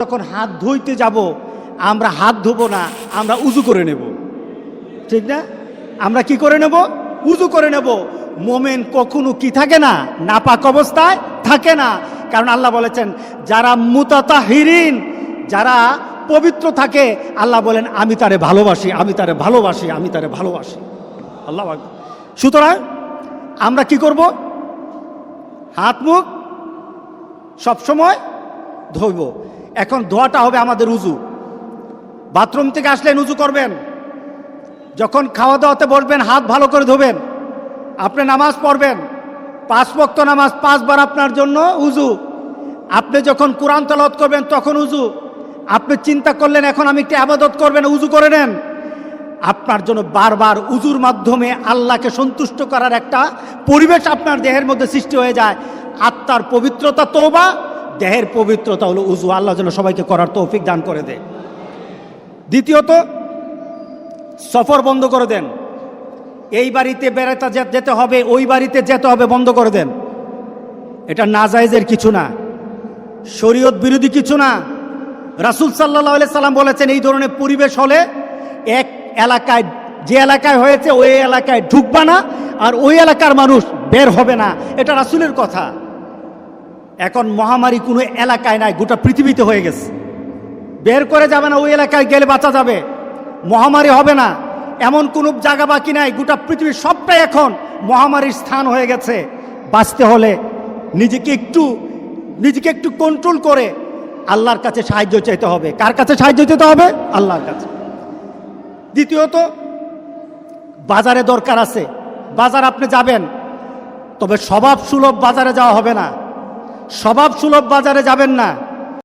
যখন হাত ধুইতে যাব আমরা হাত ধুবো না, আমরা উজু করে নেব, ঠিক না? আমরা কি করে নেব? উজু করে নেব। মোমেন কখনো কি থাকে না, নাপাক অবস্থায় থাকে না। কারণ আল্লাহ বলেছেন যারা মুতাতাহিরিন, যারা পবিত্র থাকে, আল্লাহ বলেন আমি তারে ভালোবাসি, আমি তারে ভালোবাসি, আমি তারে ভালোবাসি। আল্লাহ আকবার। সুতরাং আমরা কি করব? হাত মুখ সবসময় ধোব। এখন ধোয়াটা হবে আমাদের উজু। বাথরুম থেকে আসলেন উজু করবেন, যখন খাওয়া দাওয়াতে বসবেন হাত ভালো করে ধোবেন, আপনি নামাজ পড়বেন 5 ওয়াক্ত নামাজ 5 বার আপনার জন্য উজু। আপনি যখন কোরআন তেলাওয়াত করবেন তখন উজু। আপনি চিন্তা করলেন এখন আমি একটু ইবাদত করবেন, উজু করে নেন। আপনার জন্য বারবার উজুর মাধ্যমে আল্লাহকে সন্তুষ্ট করার একটা পরিবেশ আপনার দেহের মধ্যে সৃষ্টি হয়ে যায়। আত্মার পবিত্রতা তওবা, দেহের পবিত্রতা হলো উজু। আল্লাহ যেন সবাইকে করার তৌফিক দান করে দেয়। দ্বিতীয়ত, সফর বন্ধ করে দেন। এই বাড়িতে বেড়াতে যেতে হবে, ওই বাড়িতে যেতে হবে, বন্ধ করে দেন। এটা নাজায়েজের কিছু না, শরীয়ত বিরোধী কিছু না। রাসূল সাল্লাল্লাহু আলাইহি সাল্লাম বলেছেন এই ধরনের পরিবেশ হলে এক এলাকায়, যে এলাকায় হয়েছে ওই এলাকায় ঢুকবা না, আর ওই এলাকার মানুষ বের হবে না। এটা রাসূলের কথা। এখন মহামারী কোনো এলাকায় নাই, গোটা পৃথিবীতে হয়ে গেছে। বের করে যাবে না, ওই এলাকায় গেলে বাঁচা যাবে, মহামারী হবে না, এমন কোনো জায়গা বাকি নাই। গোটা পৃথিবীর সবটাই এখন মহামারীর স্থান হয়ে গেছে। বাঁচতে হলে নিজেকে একটু কন্ট্রোল করে আল্লাহর কাছে সাহায্য চাইতে হবে। কার কাছে সাহায্য চাইতে হবে? আল্লাহর কাছে। দ্বিতীয়ত, বাজারে দরকার আছে, বাজার আপনি যাবেন, তবে স্বভাব সুলভ বাজারে যাওয়া হবে না। স্বভাব সুলভ বাজারে যাবেন না।